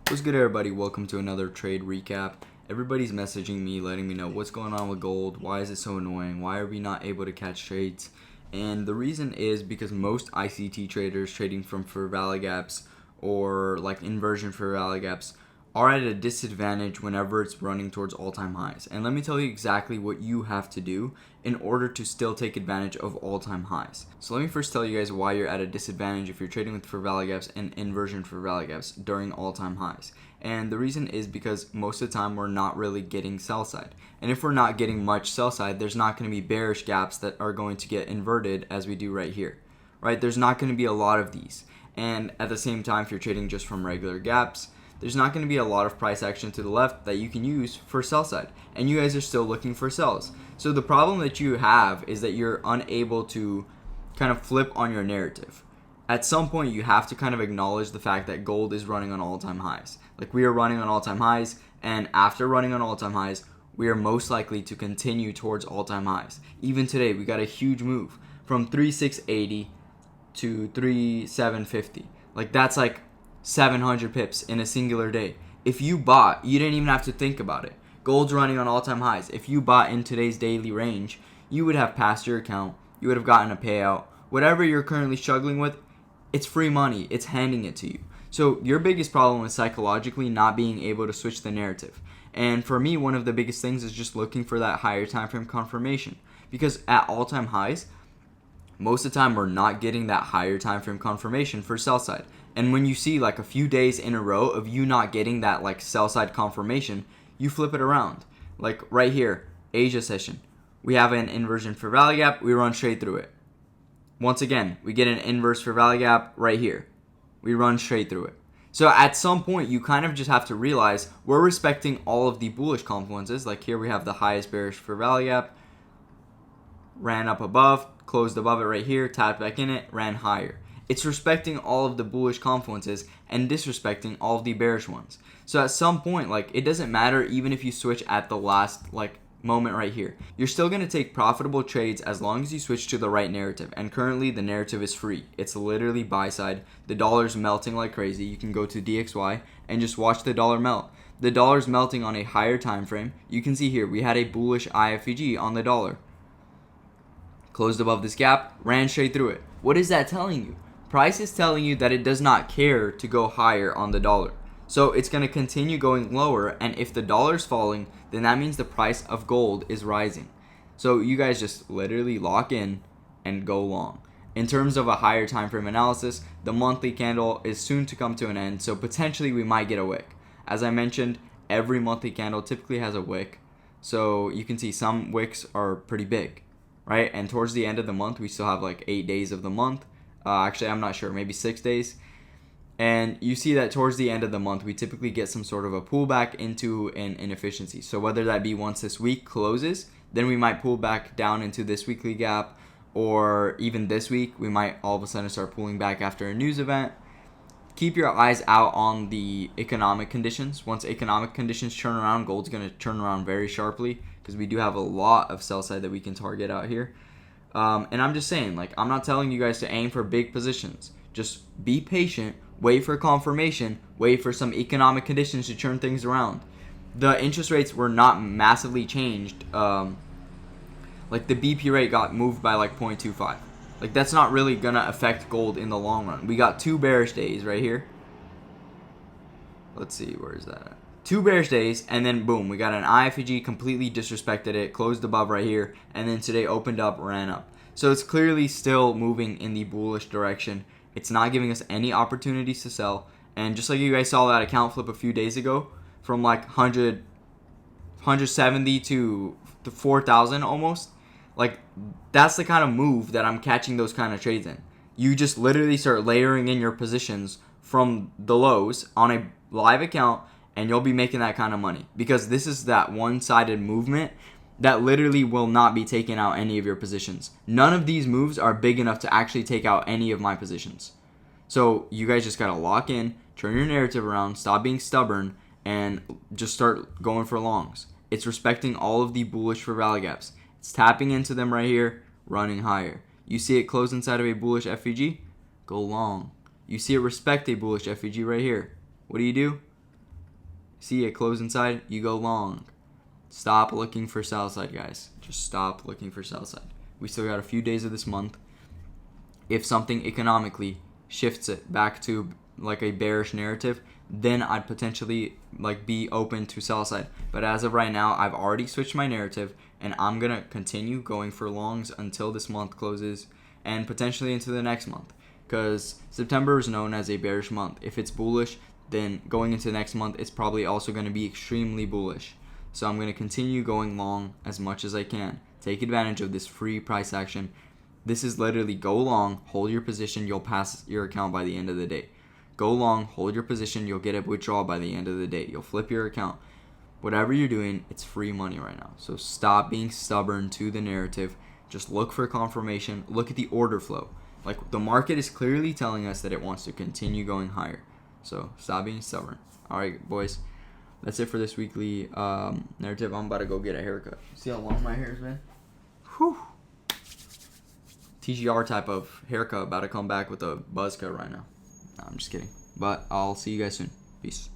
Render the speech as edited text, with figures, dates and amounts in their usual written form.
What's good, everybody? Welcome to another trade recap. Everybody's messaging me, letting me know what's going on with gold. Why is it so annoying? Why are we not able to catch trades? And the reason is because most ICT traders trading from fair value gaps or like inversion fair value gaps are at a disadvantage whenever it's running towards all-time highs. And let me tell you exactly what you have to do in order to still take advantage of all-time highs. So let me first tell you guys why you're at a disadvantage if you're trading with fair value gaps and inversion fair value gaps during all-time highs. And the reason is because most of the time we're not really getting sell side. And if we're not getting much sell side, there's not going to be bearish gaps that are going to get inverted as we do right here. Right? There's not going to be a lot of these. And at the same time, if you're trading just from regular gaps, there's not going to be a lot of price action to the left that you can use for sell side. And you guys are still looking for sells. So the problem that you have is that you're unable to kind of flip on your narrative. At some point, you have to kind of acknowledge the fact that gold is running on all-time highs. Like, we are running on all-time highs, and after running on all-time highs, we are most likely to continue towards all-time highs. Even today, we got a huge move from 3,680 to 3,750. Like, that's like 700 pips in a singular day. If you bought, you didn't even have to think about it. Gold's running on all-time highs. If you bought in today's daily range, you would have passed your account. You would have gotten a payout. Whatever you're currently struggling with, it's free money. It's handing it to you. So your biggest problem is psychologically not being able to switch the narrative. And for me, one of the biggest things is just looking for that higher time frame confirmation. Because at all-time highs, most of the time we're not getting that higher time frame confirmation for sell side. And when you see like a few days in a row of you not getting that like sell side confirmation, you flip it around. Like right here, Asia session. We have an inversion for value gap, we run straight through it. Once again, we get an inverse for value gap right here. We run straight through it. So at some point, you kind of just have to realize we're respecting all of the bullish confluences. Like here we have the highest bearish for value gap, ran up above, closed above it right here, tapped back in it, ran higher. It's respecting all of the bullish confluences and disrespecting all of the bearish ones. So at some point, like, it doesn't matter even if you switch at the last like moment right here. You're still going to take profitable trades as long as you switch to the right narrative. And currently the narrative is free. It's literally buy side. The dollar's melting like crazy. You can go to DXY and just watch the dollar melt. The dollar's melting on a higher time frame. You can see here we had a bullish IFVG on the dollar. Closed above this gap, ran straight through it. What is that telling you? Price is telling you that it does not care to go higher on the dollar. So it's going to continue going lower, and if the dollar's falling, then that means the price of gold is rising. So you guys just literally lock in and go long. In terms of a higher time frame analysis, the monthly candle is soon to come to an end, so potentially we might get a wick. As I mentioned, every monthly candle typically has a wick. So you can see some wicks are pretty big, right? And towards the end of the month, we still have like 8 days of the month. Actually, I'm not sure, maybe 6 days. And you see that towards the end of the month, we typically get some sort of a pullback into an inefficiency. So whether that be once this week closes, then we might pull back down into this weekly gap, or even this week, we might all of a sudden start pulling back after a news event. Keep your eyes out on the economic conditions. Once economic conditions turn around, gold's going to turn around very sharply because we do have a lot of sell side that we can target out here. And I'm just saying, like, I'm not telling you guys to aim for big positions. Just be patient, wait for confirmation, wait for some economic conditions to turn things around. The interest rates were not massively changed. Like the BP rate got moved by like 0.25. Like, that's not really going to affect gold in the long run. We got 2 bearish days right here. Let's see, where is that at? 2 bearish days, and then boom, we got an IFEG, completely disrespected it, closed above right here, and then today opened up, ran up. So it's clearly still moving in the bullish direction. It's not giving us any opportunities to sell. And just like you guys saw that account flip a few days ago, from like 170 to 4,000 almost, like, that's the kind of move that I'm catching those kind of trades in. You just literally start layering in your positions from the lows on a live account, and you'll be making that kind of money, because this is that one-sided movement that literally will not be taking out any of your positions. None of these moves are big enough to actually take out any of my positions. So you guys just gotta lock in, turn your narrative around, stop being stubborn, and just start going for longs. It's respecting all of the bullish for value gaps. It's tapping into them right here, running higher. You see it close inside of a bullish FVG? Go long. You see it respect a bullish FVG right here. What do? see it close inside, you go long. Stop looking for sell side, guys. Just stop looking for sell side. We still got a few days of this month. If something economically shifts it back to like a bearish narrative, then I'd potentially like be open to sell side. But as of right now, I've already switched my narrative, and I'm gonna continue going for longs until this month closes and potentially into the next month, because September is known as a bearish month. If it's bullish, then going into the next month, it's probably also going to be extremely bullish. So I'm going to continue going long as much as I can. Take advantage of this free price action. This is literally go long, hold your position, you'll pass your account by the end of the day. Go long, hold your position, you'll get a withdrawal by the end of the day. You'll flip your account. Whatever you're doing, it's free money right now. So stop being stubborn to the narrative. Just look for confirmation. Look at the order flow. Like, the market is clearly telling us that it wants to continue going higher. So stop being stubborn. All right, boys. That's it for this weekly narrative. I'm about to go get a haircut. See how long my hair is, man? Whew. TGR type of haircut. About to come back with a buzz cut right now. No, I'm just kidding. But I'll see you guys soon. Peace.